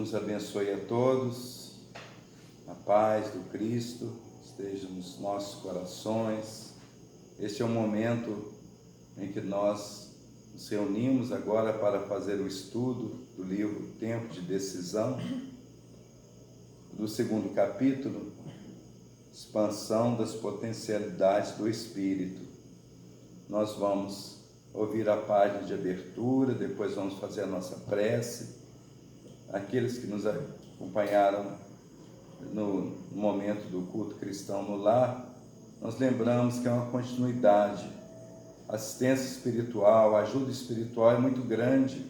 nos abençoe a todos, a paz do Cristo esteja nos nossos corações. Este é o momento em que nós nos reunimos agora para fazer o estudo do livro Tempo de Decisão, do segundo capítulo, Expansão das Potencialidades do Espírito. Nós vamos ouvir a página de abertura, depois vamos fazer a nossa prece. Aqueles que nos acompanharam no momento do culto cristão no lar, nós lembramos que é uma continuidade. Assistência espiritual, ajuda espiritual é muito grande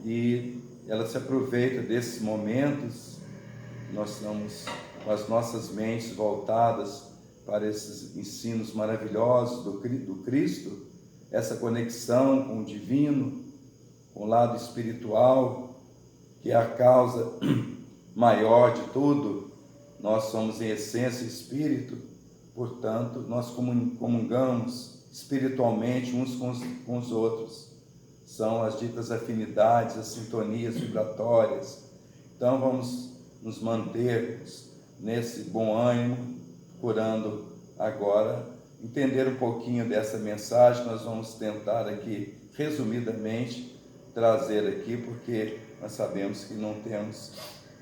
e ela se aproveita desses momentos. Nós estamos com as nossas mentes voltadas para esses ensinos maravilhosos do Cristo, essa conexão com o divino, com o lado espiritual, que é a causa maior de tudo. Nós somos em essência espírito, portanto, nós comungamos espiritualmente uns com os outros. São as ditas afinidades, as sintonias vibratórias. Então, vamos nos manter nesse bom ânimo, procurando agora entender um pouquinho dessa mensagem. Nós vamos tentar aqui, resumidamente, trazer aqui, porque nós sabemos que não temos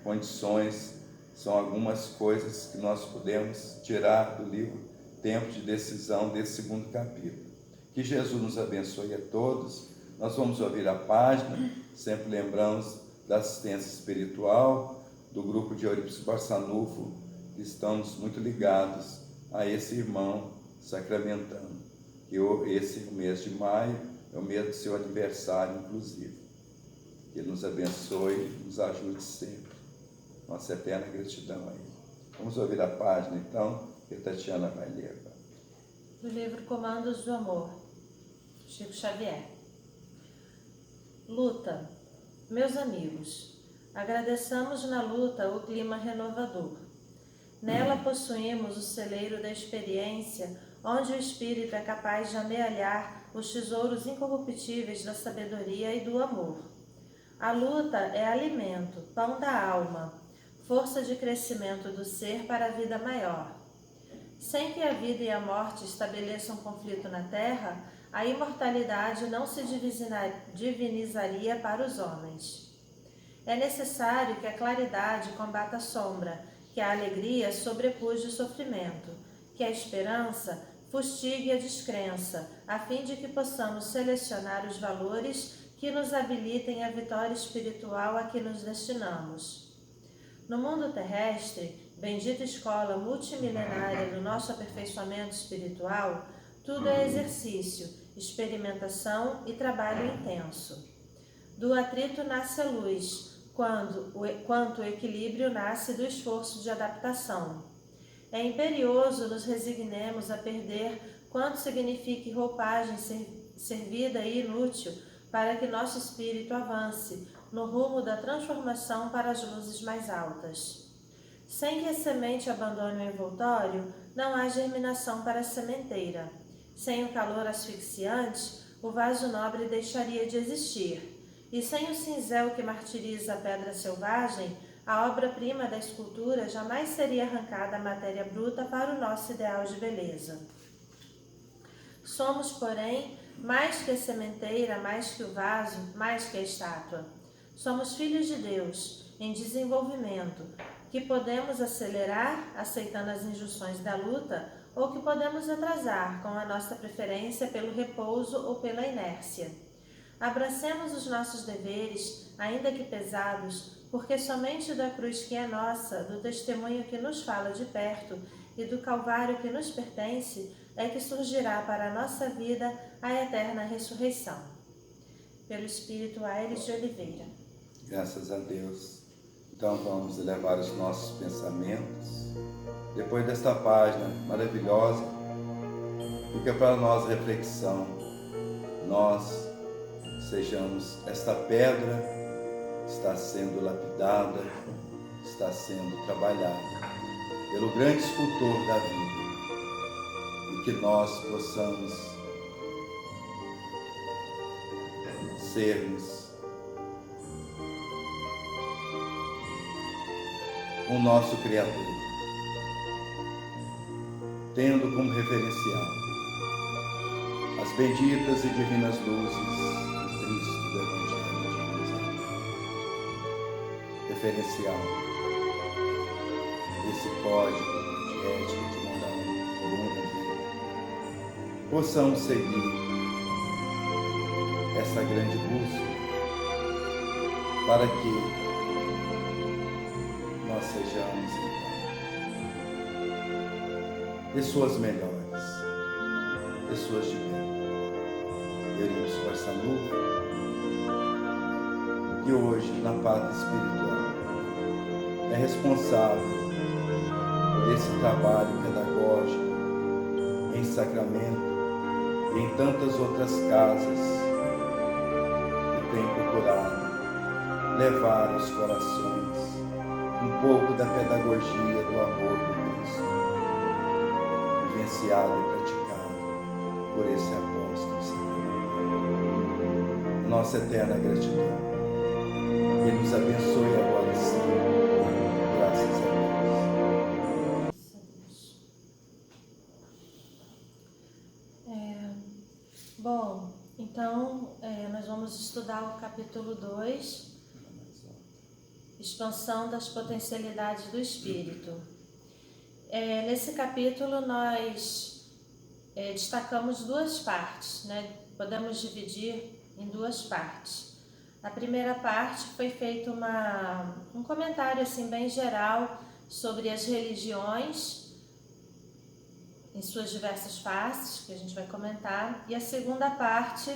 condições, são algumas coisas que nós podemos tirar do livro Tempo de Decisão, desse segundo capítulo. Que Jesus nos abençoe a todos. Nós vamos ouvir a página, sempre lembramos da assistência espiritual, do grupo de Eurípides Barçanufo, que estamos muito ligados a esse irmão sacramentano. E esse mês de maio é o mês do seu aniversário, inclusive. Que Ele nos abençoe, nos ajude sempre. Nossa eterna gratidão a Ele. Vamos ouvir a página, então, que a Tatiana vai ler. Do livro Comandos do Amor, Chico Xavier. Luta. Meus amigos, agradeçamos na luta o clima renovador. Nela possuímos o celeiro da experiência, onde o espírito é capaz de amealhar os tesouros incorruptíveis da sabedoria e do amor. A luta é alimento, pão da alma, força de crescimento do ser para a vida maior. Sem que a vida e a morte estabeleçam conflito na terra, a imortalidade não se divinizaria para os homens. É necessário que a claridade combata a sombra, que a alegria sobrepuja o sofrimento, que a esperança fustigue a descrença, a fim de que possamos selecionar os valores que nos habilitem a vitória espiritual a que nos destinamos. No mundo terrestre, bendita escola multimilenária do nosso aperfeiçoamento espiritual, tudo é exercício, experimentação e trabalho intenso. Do atrito nasce a luz, quanto o equilíbrio nasce do esforço de adaptação. É imperioso nos resignemos a perder quanto signifique roupagem servida e inútil para que nosso espírito avance no rumo da transformação para as luzes mais altas. Sem que a semente abandone o envoltório, não há germinação para a sementeira. Sem o calor asfixiante, o vaso nobre deixaria de existir. E sem o cinzel que martiriza a pedra selvagem, a obra-prima da escultura jamais seria arrancada a matéria bruta para o nosso ideal de beleza. Somos, porém, mais que a sementeira, mais que o vaso, mais que a estátua. Somos filhos de Deus, em desenvolvimento, que podemos acelerar, aceitando as injunções da luta, ou que podemos atrasar, com a nossa preferência pelo repouso ou pela inércia. Abracemos os nossos deveres, ainda que pesados, porque somente da cruz que é nossa, do testemunho que nos fala de perto e do Calvário que nos pertence, é que surgirá para a nossa vida a eterna ressurreição. Pelo Espírito Aires de Oliveira. Graças a Deus. Então vamos elevar os nossos pensamentos. Depois desta página maravilhosa, fica para nós reflexão. Nós sejamos esta pedra que está sendo lapidada, está sendo trabalhada pelo grande escultor da vida, e que nós possamos sermos com o nosso Criador, tendo como referencial as benditas e divinas luzes do Cristo do Evangelho de Jerusalém. Referencial desse código de ética, de moral, de bom viver. Possamos seguir essa grande busca para que nós sejamos então pessoas melhores, pessoas de bem. Iremos com essa nuvem que hoje, na pátria espiritual, é responsável por esse trabalho pedagógico em Sacramento e em tantas outras casas que tem procurado levar aos corações um pouco da pedagogia do amor do Cristo, vivenciado e praticado por esse apóstolo sacramental. Nossa eterna gratidão. Ele nos abençoe agora sim. Graças a Deus. Bom, então nós vamos estudar o capítulo 2, expansão das potencialidades do Espírito. Nesse capítulo nós destacamos duas partes, né? Podemos dividir em duas partes. Na primeira parte foi feito um comentário assim bem geral sobre as religiões em suas diversas faces, que a gente vai comentar, e a segunda parte,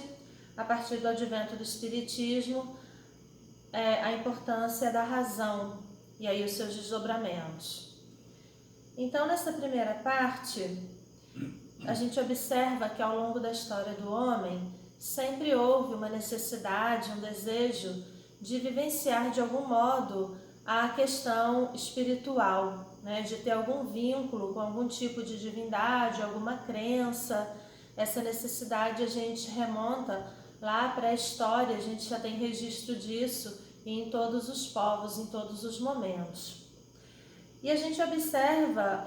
a partir do advento do Espiritismo, a importância da razão e aí os seus desdobramentos. Então, nessa primeira parte, a gente observa que ao longo da história do homem sempre houve uma necessidade, um desejo de vivenciar de algum modo a questão espiritual, né? De ter algum vínculo com algum tipo de divindade, alguma crença. Essa necessidade a gente remonta lá para a história, a gente já tem registro disso em todos os povos, em todos os momentos. E a gente observa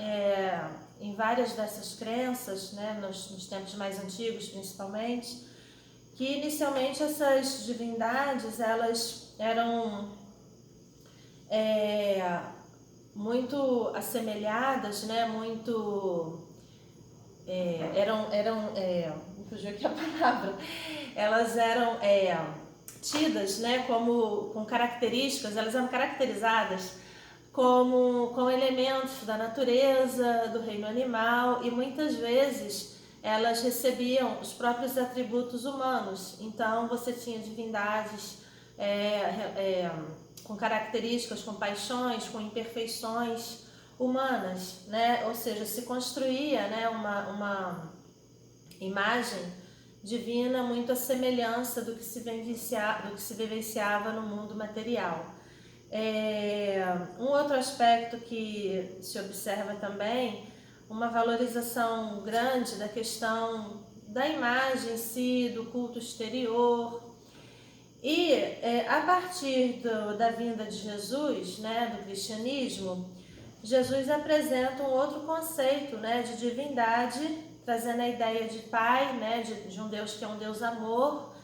em várias dessas crenças, né, nos tempos mais antigos principalmente, que inicialmente essas divindades elas eram muito assemelhadas, né, muito me fugiu aqui a palavra, elas eram tidas, né, com características, elas eram caracterizadas com elementos da natureza, do reino animal, e muitas vezes elas recebiam os próprios atributos humanos. Então você tinha divindades com características, com paixões, com imperfeições humanas, né? Ou seja, se construía, né, uma imagem divina muito à semelhança do que se vivenciava no mundo material. Um outro aspecto que se observa também, uma valorização grande da questão da imagem em si, do culto exterior. E a partir da vinda de Jesus, né, do cristianismo, Jesus apresenta um outro conceito, né, de divindade, trazendo a ideia de Pai, né, de um Deus que é um Deus amor,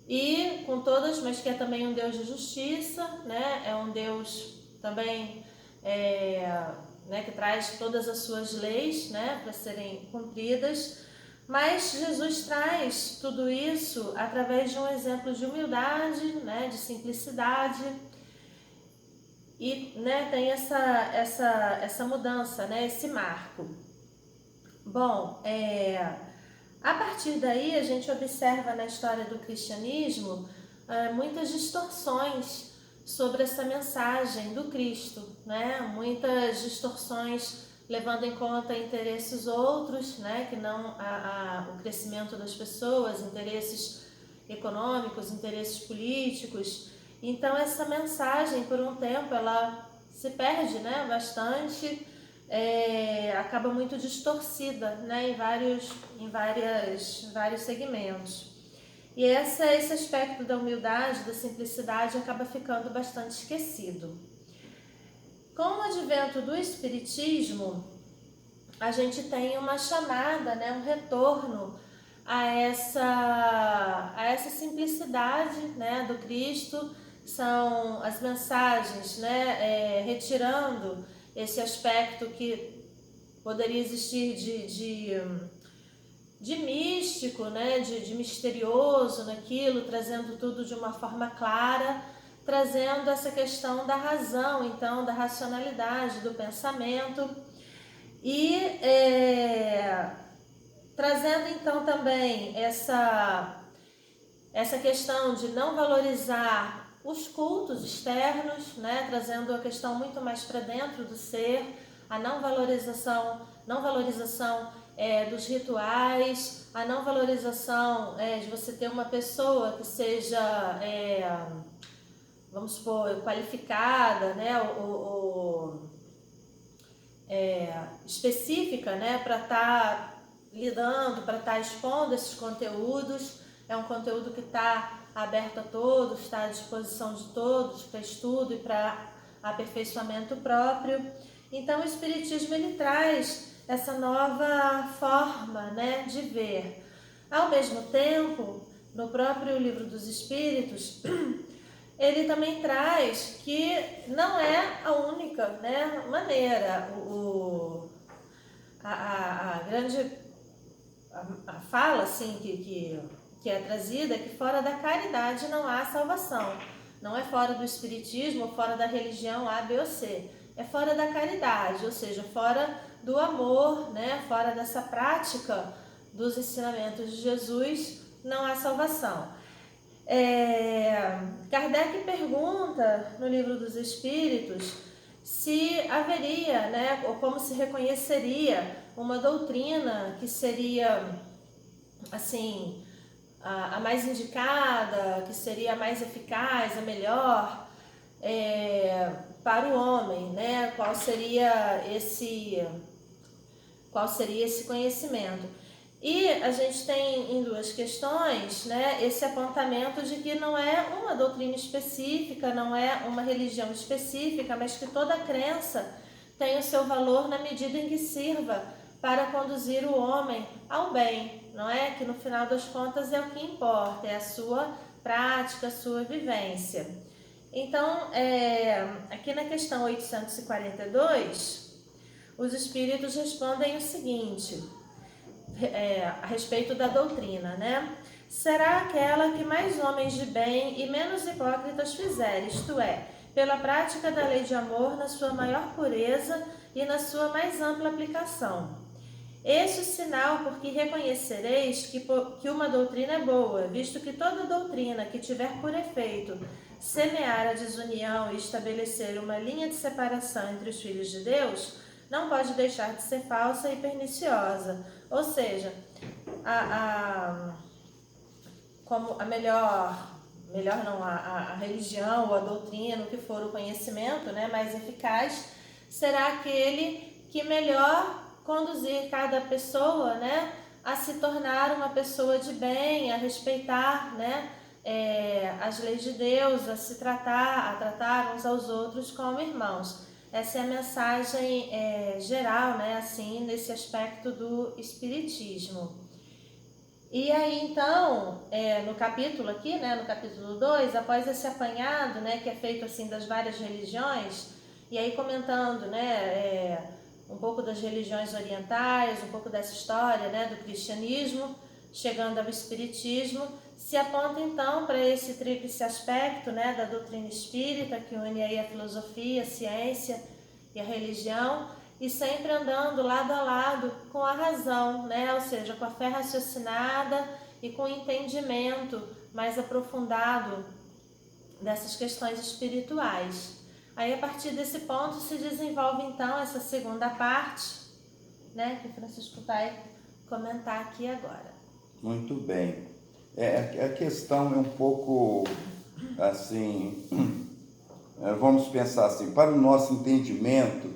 e com todas, mas que é também um Deus de justiça, né, é um Deus também né, que traz todas as suas leis, né, para serem cumpridas. Mas Jesus traz tudo isso através de um exemplo de humildade, né, de simplicidade, e né, tem essa mudança, né, esse marco. Bom, a partir daí a gente observa na história do cristianismo muitas distorções sobre essa mensagem do Cristo, né? Muitas distorções levando em conta interesses outros, né? Que não o crescimento das pessoas, interesses econômicos, interesses políticos. Então essa mensagem, por um tempo, ela se perde, né? Bastante, acaba muito distorcida, né? Em vários segmentos. E esse aspecto da humildade, da simplicidade, acaba ficando bastante esquecido. Com o advento do Espiritismo, a gente tem uma chamada, né, um retorno a essa simplicidade, né, do Cristo. São as mensagens, né, retirando esse aspecto que poderia existir de místico, né, de misterioso naquilo, trazendo tudo de uma forma clara, trazendo essa questão da razão, então, da racionalidade, do pensamento, e trazendo então também essa questão de não valorizar os cultos externos, né, trazendo a questão muito mais para dentro do ser, a não valorização dos rituais, a não valorização de você ter uma pessoa que seja, vamos supor, qualificada, né, específica, né, para estar lidando, para estar expondo esses conteúdos. É um conteúdo que está aberto a todos, está à disposição de todos para estudo e para aperfeiçoamento próprio. Então o Espiritismo ele traz essa nova forma, né, de ver. Ao mesmo tempo, no próprio Livro dos Espíritos, ele também traz que não é a única, né, maneira. A grande fala assim, que é trazida é que fora da caridade não há salvação. Não é fora do Espiritismo ou fora da religião A, B ou C. É fora da caridade, ou seja, fora do amor, né? Fora dessa prática dos ensinamentos de Jesus, não há salvação. Kardec pergunta no Livro dos Espíritos se haveria, né, ou como se reconheceria uma doutrina que seria assim a mais indicada, que seria a mais eficaz, a melhor para o homem, né? Qual seria esse conhecimento? E a gente tem em duas questões, né, esse apontamento de que não é uma doutrina específica, não é uma religião específica, mas que toda crença tem o seu valor na medida em que sirva para conduzir o homem ao bem, não é? Que no final das contas é o que importa, é a sua prática, a sua vivência. Então, aqui na questão 842, os espíritos respondem o seguinte, a respeito da doutrina, né? Será aquela que mais homens de bem e menos hipócritas fizerem, isto é, pela prática da lei de amor na sua maior pureza e na sua mais ampla aplicação. Este o sinal porque reconhecereis que uma doutrina é boa, visto que toda doutrina que tiver por efeito semear a desunião e estabelecer uma linha de separação entre os filhos de Deus, não pode deixar de ser falsa e perniciosa. Ou seja, como a a religião ou a doutrina, o que for o conhecimento, né, mais eficaz, será aquele que melhor conduzir cada pessoa, né, a se tornar uma pessoa de bem, a respeitar, né, as leis de Deus, a tratar uns aos outros como irmãos. Essa é a mensagem geral, né, assim, nesse aspecto do Espiritismo. E aí, então, no capítulo aqui, né, no capítulo 2, após esse apanhado, né, que é feito assim das várias religiões, e aí comentando, né, um pouco das religiões orientais, um pouco dessa história, né, do cristianismo, chegando ao espiritismo, se aponta então para esse tríplice aspecto, né, da doutrina espírita, que une aí a filosofia, a ciência e a religião, e sempre andando lado a lado com a razão, né, ou seja, com a fé raciocinada e com o entendimento mais aprofundado dessas questões espirituais. Aí, a partir desse ponto, se desenvolve, então, essa segunda parte, né, que o Francisco vai comentar aqui agora. Muito bem. A questão é um pouco, assim, vamos pensar assim, para o nosso entendimento,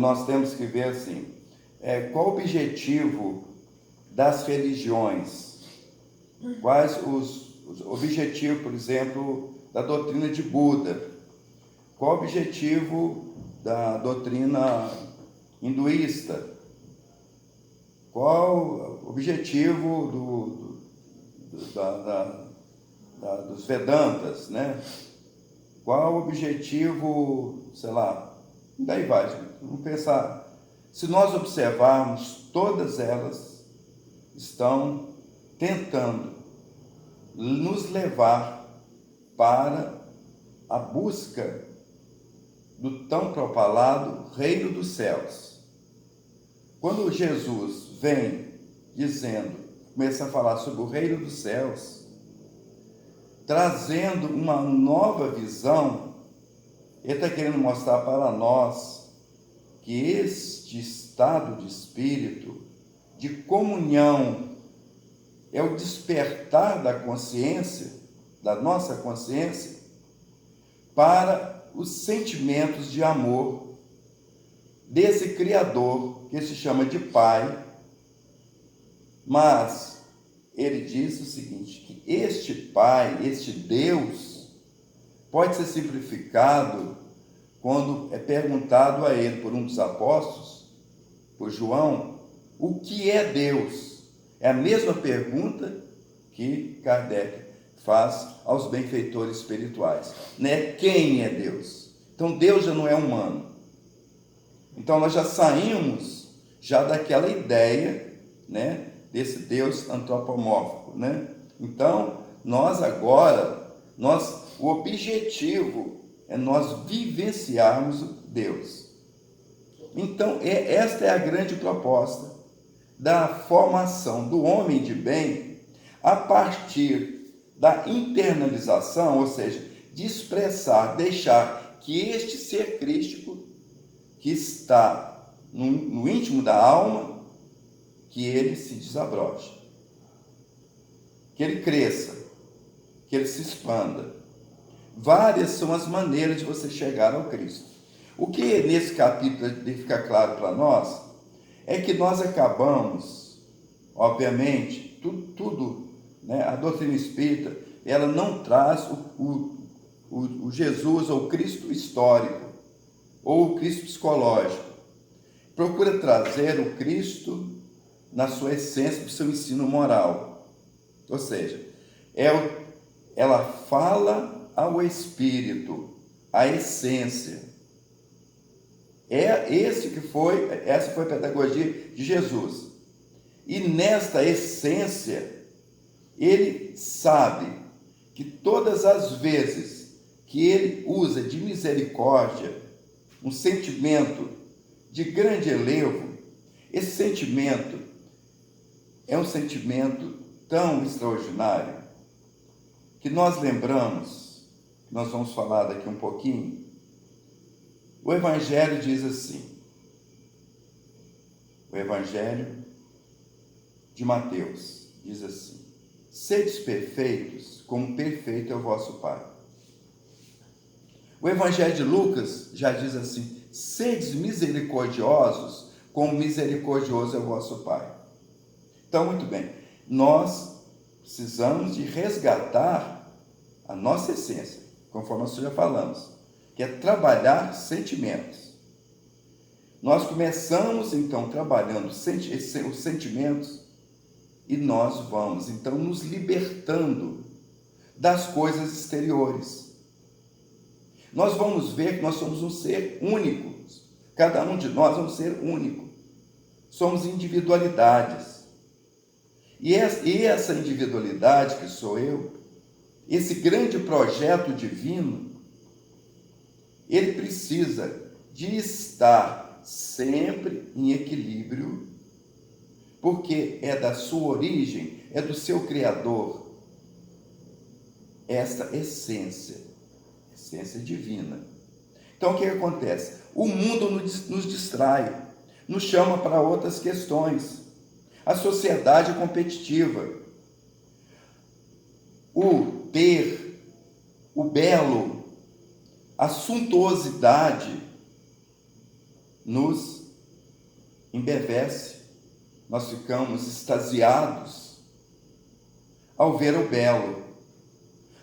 nós temos que ver, assim, qual o objetivo das religiões? Quais os objetivos, por exemplo, da doutrina de Buda? Qual o objetivo da doutrina hinduísta? Qual o objetivo dos Vedantas, né? Qual o objetivo, sei lá, daí vai, vamos pensar. Se nós observarmos, todas elas estão tentando nos levar para a busca do tão propalado reino dos céus. Quando Jesus vem dizendo, começa a falar sobre o reino dos céus, trazendo uma nova visão, ele está querendo mostrar para nós que este estado de espírito, de comunhão, é o despertar da consciência, da nossa consciência, para os sentimentos de amor desse Criador, que se chama de Pai. Mas ele diz o seguinte, que este Pai, este Deus, pode ser simplificado quando é perguntado a ele por um dos apóstolos, por João, o que é Deus? É a mesma pergunta que Kardec faz aos benfeitores espirituais, né? Quem é Deus? Então Deus já não é humano. Então nós já saímos já daquela ideia, né, desse Deus antropomórfico, né? Então nós agora, o objetivo é nós vivenciarmos Deus. Então esta é a grande proposta da formação do homem de bem a partir da internalização, ou seja, de expressar, deixar que este ser crístico que está no íntimo da alma, que ele se desabroche, que ele cresça, que ele se expanda. Várias são as maneiras de você chegar ao Cristo. O que nesse capítulo deve ficar claro para nós é que nós acabamos, obviamente, tudo, né? A doutrina espírita, ela não traz o Jesus ou o Cristo histórico, ou o Cristo psicológico. Procura trazer o Cristo na sua essência do seu ensino moral. Ou seja, ela fala ao espírito, a essência. Essa foi a pedagogia de Jesus. E nesta essência, ele sabe que todas as vezes que ele usa de misericórdia, um sentimento de grande elevo, esse sentimento é um sentimento tão extraordinário que nós lembramos, nós vamos falar daqui um pouquinho. O Evangelho diz assim, o Evangelho de Mateus diz assim: sedes perfeitos, como perfeito é o vosso Pai. O Evangelho de Lucas já diz assim: sedes misericordiosos, como misericordioso é o vosso Pai. Então, muito bem, nós precisamos de resgatar a nossa essência, conforme nós já falamos, que é trabalhar sentimentos. Nós começamos, então, trabalhando os sentimentos e nós vamos, então, nos libertando das coisas exteriores. Nós vamos ver que nós somos um ser único. Cada um de nós é um ser único. Somos individualidades. E essa individualidade que sou eu, esse grande projeto divino, ele precisa de estar sempre em equilíbrio, porque é da sua origem, é do seu Criador, essa essência divina. Então, o que acontece? O mundo nos distrai, nos chama para outras questões. A sociedade competitiva, o ter, o belo, a suntuosidade nos embevece. Nós ficamos extasiados ao ver o belo.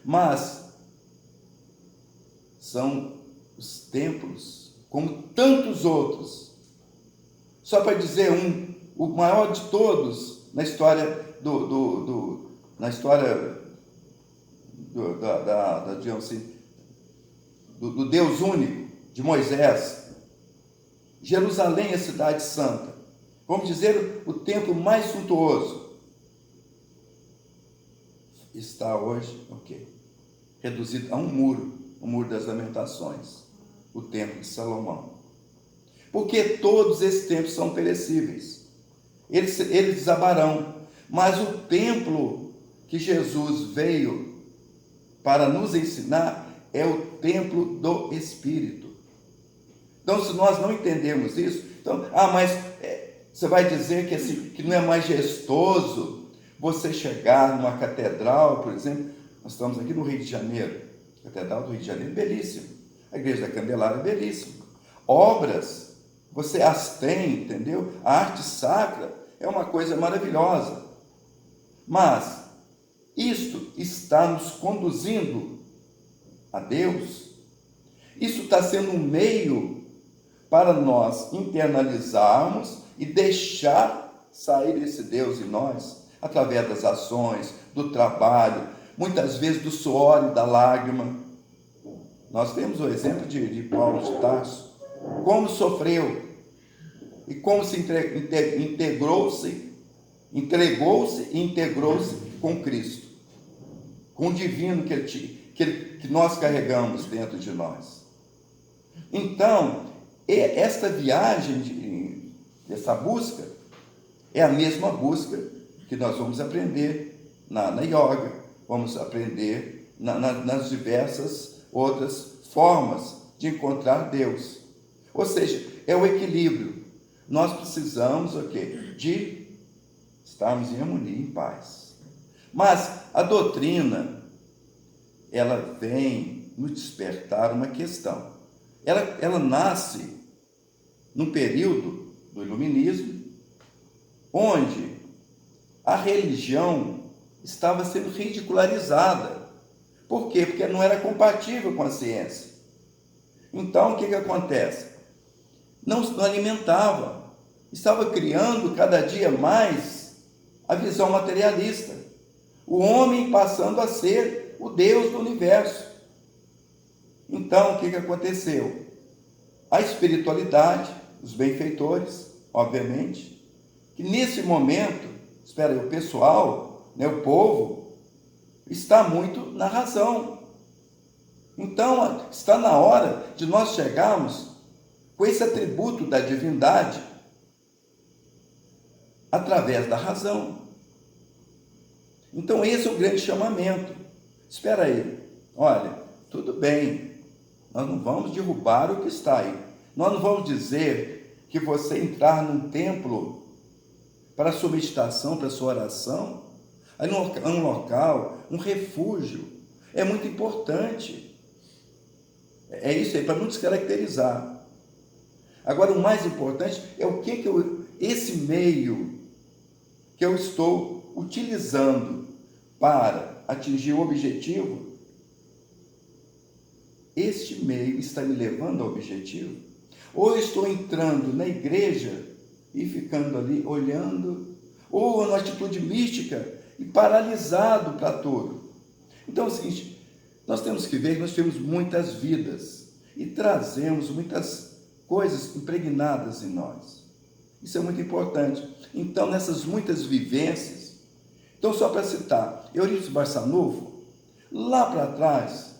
Mas são os templos, como tantos outros. Só para dizer o maior de todos na história digamos assim, do Deus único, de Moisés. Jerusalém é a cidade santa. Vamos dizer, o templo mais suntuoso. Está hoje, reduzido a um muro das lamentações, o templo de Salomão. Porque todos esses templos são perecíveis. Eles desabarão. Mas o templo que Jesus veio para nos ensinar é o templo do Espírito. Então, se nós não entendemos isso, mas você vai dizer que não é majestoso você chegar numa catedral, por exemplo. Nós estamos aqui no Rio de Janeiro, a Catedral do Rio de Janeiro, belíssimo. A Igreja da Candelária, belíssimo. Obras, você as tem, entendeu? A arte sacra é uma coisa maravilhosa. Mas isto está nos conduzindo a Deus. Isso está sendo um meio para nós internalizarmos e deixar sair esse Deus em nós, através das ações, do trabalho, muitas vezes do suor e da lágrima. Nós temos o exemplo de Paulo de Tarso, como sofreu e como se entregou-se e integrou-se com Cristo, com o divino que nós carregamos dentro de nós. Então, esta viagem, essa busca, é a mesma busca que nós vamos aprender na yoga, vamos aprender nas diversas outras formas de encontrar Deus. Ou seja, é o equilíbrio. Nós precisamos de estarmos em harmonia, em paz. Mas a doutrina, ela vem nos despertar uma questão. Ela nasce num período do iluminismo, onde a religião estava sendo ridicularizada. Por quê? Porque não era compatível com a ciência. Então, o que acontece? Não alimentava. Estava criando cada dia mais a visão materialista. O homem passando a ser o Deus do universo. Então, o que aconteceu? A espiritualidade, os benfeitores, obviamente, que nesse momento, o pessoal, o povo, está muito na razão. Então, está na hora de nós chegarmos com esse atributo da divindade através da razão. Então, esse é o grande chamamento. Espera aí, olha, tudo bem, nós não vamos derrubar o que está aí. Nós não vamos dizer que você entrar num templo para a sua meditação, para a sua oração, aí um local, um refúgio, é muito importante. É isso aí, para não descaracterizar. Agora, o mais importante é o que esse meio que eu estou utilizando para atingir o objetivo, este meio está me levando ao objetivo? Ou eu estou entrando na igreja e ficando ali olhando, ou numa atitude mística e paralisado para tudo? Então é o seguinte, nós temos que ver que nós temos muitas vidas e trazemos muitas coisas impregnadas em nós. Isso é muito importante. Então, nessas muitas vivências, então só para citar, Eurípides Barçanufo, lá para trás,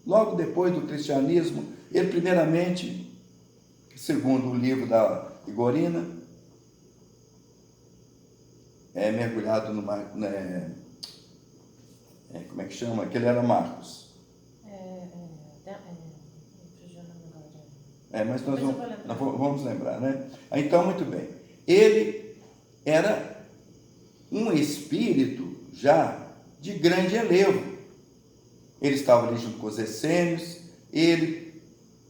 logo depois do cristianismo, ele primeiramente, segundo o livro da Igorina, é mergulhado no mar, como é que chama? Que ele era Marcos. Mas nós vamos lembrar, né? Então, muito bem. Ele era um espírito já de grande elevo. Ele estava ali junto com os essênios, ele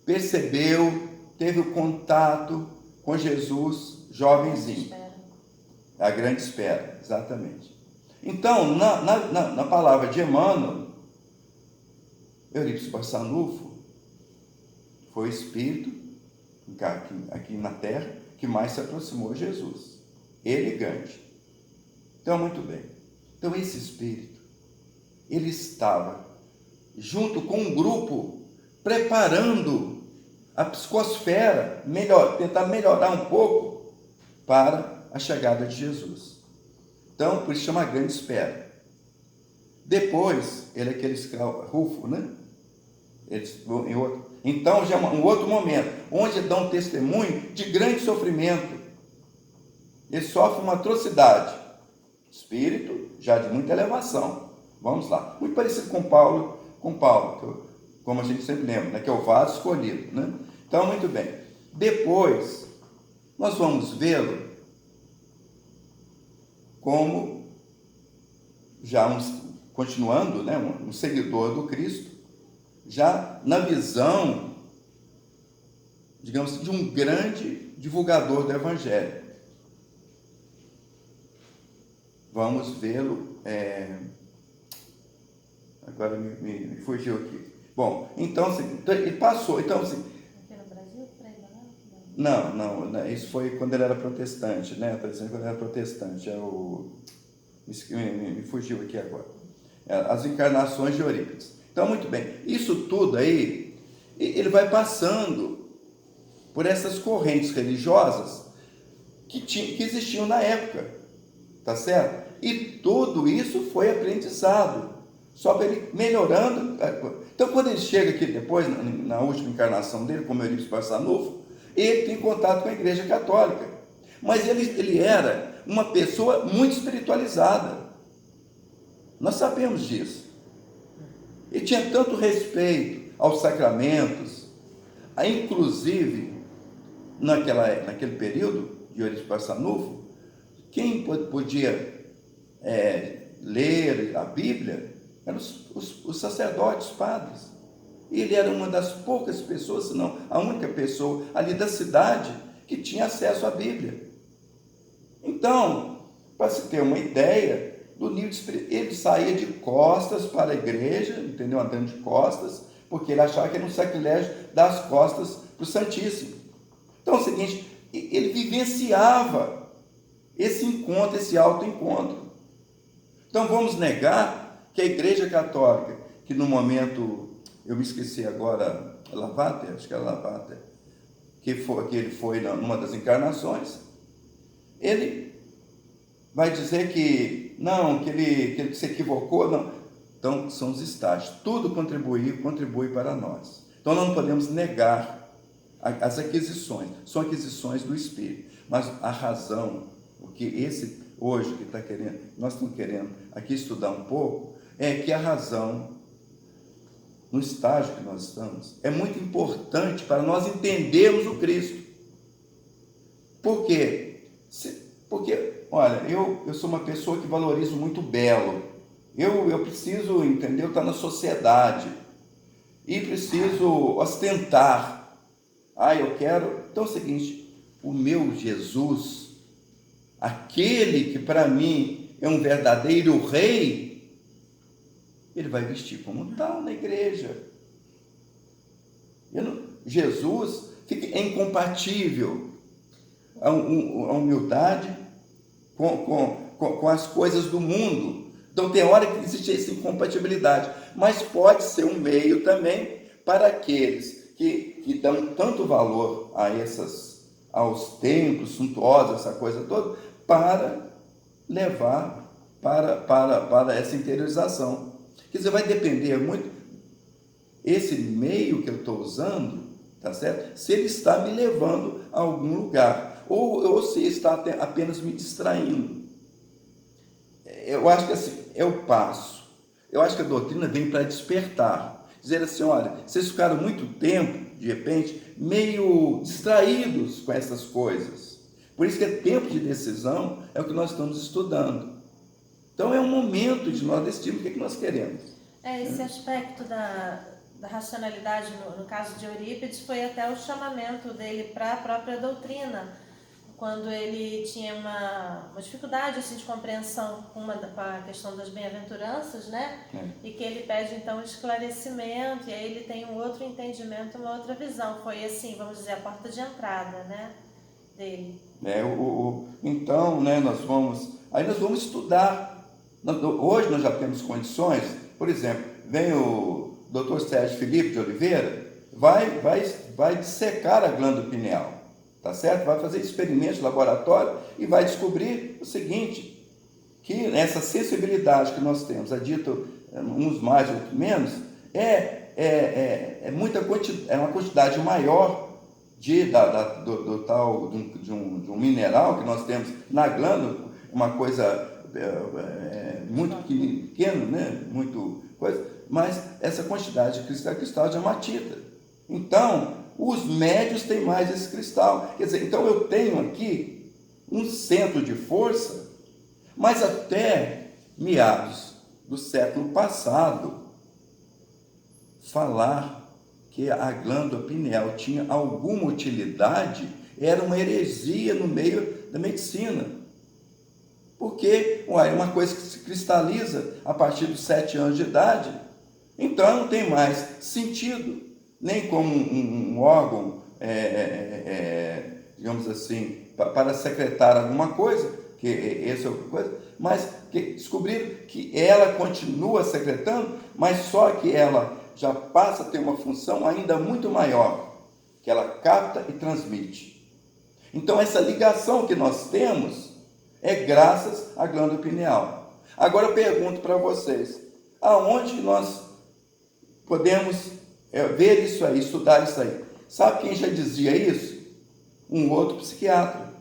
percebeu, teve o contato com Jesus, jovenzinho. A grande espera, exatamente. Então, na palavra de Emmanuel, Eurípides Barçanufo foi o Espírito, aqui na terra, que mais se aproximou de Jesus. Ele gigante. Então, muito bem. Então, esse Espírito, ele estava junto com um grupo, preparando a psicosfera, tentar melhorar um pouco para a chegada de Jesus. Então, por isso chama grande espera. Depois, ele é aquele escravo, Rufo, né? Então, já é um outro momento, onde dá um testemunho de grande sofrimento. Ele sofre uma atrocidade. Espírito, já de muita elevação. Vamos lá. Muito parecido com Paulo, como a gente sempre lembra, né? Que é o vaso escolhido, né? Então, muito bem. Depois, nós vamos vê-lo como, continuando, né? Um seguidor do Cristo, já na visão, digamos, de um grande divulgador do Evangelho. Vamos vê-lo, agora me fugiu aqui. Bom, então, assim, ele passou, então, assim... Aqui no Brasil? Não, isso foi quando ele era protestante, né? Estou dizendo quando ele era protestante, me fugiu aqui agora. As encarnações de Eurípides. Então, muito bem, isso tudo aí, ele vai passando por essas correntes religiosas que existiam na época, tá certo? E tudo isso foi aprendizado, só para ele melhorando. Então, quando ele chega aqui depois, na última encarnação dele, como Eurípides Barçanufo, ele tem contato com a Igreja Católica. Mas ele era uma pessoa muito espiritualizada. Nós sabemos disso. Ele tinha tanto respeito aos sacramentos, inclusive, naquele período de Eurípides Barçanufo, quem podia ler a Bíblia eram os sacerdotes, os padres. E ele era uma das poucas pessoas, se não a única pessoa ali da cidade que tinha acesso à Bíblia. Então, para se ter uma ideia do nível de espiritualidade, ele saía de costas para a igreja, entendeu? Andando de costas, porque ele achava que era um sacrilégio dar as costas para o Santíssimo. Então é o seguinte, ele vivenciava esse encontro, esse autoencontro. Então vamos negar que a Igreja Católica, que no momento, eu me esqueci agora, Lavater, acho que era Lavater, que ele foi numa das encarnações, ele vai dizer que não, que ele se equivocou, não. Então são os estágios, tudo contribui para nós. Então nós não podemos negar as aquisições, são aquisições do Espírito, mas a razão, o que hoje que nós estamos querendo aqui estudar um pouco, é que a razão, no estágio que nós estamos, é muito importante para nós entendermos o Cristo. Por quê? Porque, olha, eu sou uma pessoa que valorizo muito o belo. Eu preciso, entendeu? Estar na sociedade. E preciso ostentar. Eu quero... Então é o seguinte, o meu Jesus, aquele que para mim é um verdadeiro rei, ele vai vestir como tal na igreja. Jesus é incompatível a humildade com as coisas do mundo. Então tem hora que existe essa incompatibilidade, mas pode ser um meio também para aqueles que dão tanto valor aos templos suntuosos, essa coisa toda, para levar para essa interiorização. Quer dizer, vai depender muito esse meio que eu estou usando, tá certo? Se ele está me levando a algum lugar, ou se está apenas me distraindo. Eu acho que assim, é o passo. Eu acho que a doutrina vem para despertar. Dizer assim, olha, vocês ficaram muito tempo, de repente, meio distraídos com essas coisas. Por isso que é tempo de decisão, é o que nós estamos estudando. Então é um momento de nós decidirmos o que nós queremos. Esse aspecto da racionalidade, no caso de Eurípides, foi até o chamamento dele para a própria doutrina. quando ele tinha uma dificuldade assim, de compreensão com a questão das bem-aventuranças, né? E que ele pede então esclarecimento, e aí ele tem um outro entendimento, uma outra visão. Foi assim, vamos dizer, a porta de entrada, né, dele. Então, né, nós vamos estudar. Hoje nós já temos condições, por exemplo, vem o Dr. Sérgio Felipe de Oliveira, vai dissecar a glândula pineal, tá certo? Vai fazer experimentos de laboratório e vai descobrir o seguinte, que essa sensibilidade que nós temos, é dito uns mais, outros menos, é uma quantidade maior de um mineral que nós temos na glândula, uma coisa muito pequena, né? Muito coisa, mas essa quantidade de cristal de hematita. Então, os médios têm mais esse cristal. Quer dizer, então eu tenho aqui um centro de força, mas até meados do século passado, falar que a glândula pineal tinha alguma utilidade era uma heresia no meio da medicina. Porque é uma coisa que se cristaliza a partir dos 7 anos de idade, então não tem mais sentido, nem como um órgão, digamos assim, para secretar alguma coisa, que essa é outra coisa, mas que descobriram que ela continua secretando, mas só que ela já passa a ter uma função ainda muito maior, que ela capta e transmite. Então essa ligação que nós temos é graças à glândula pineal. Agora eu pergunto para vocês, aonde nós podemos ver isso aí, estudar isso aí? Sabe quem já dizia isso? Um outro psiquiatra,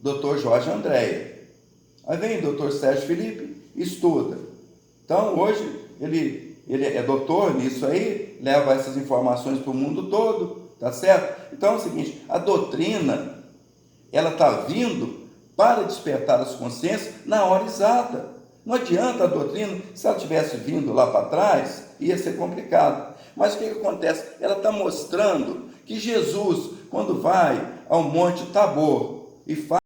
Dr. Jorge Andréa. Aí vem o Dr. Sérgio Felipe, estuda. Então hoje ele é doutor nisso aí, leva essas informações para o mundo todo, tá certo? Então é o seguinte, a doutrina, ela está vindo para despertar as consciências na hora exata. Não adianta a doutrina, se ela tivesse vindo lá para trás, ia ser complicado. Mas o que acontece? Ela está mostrando que Jesus, quando vai ao Monte Tabor e faz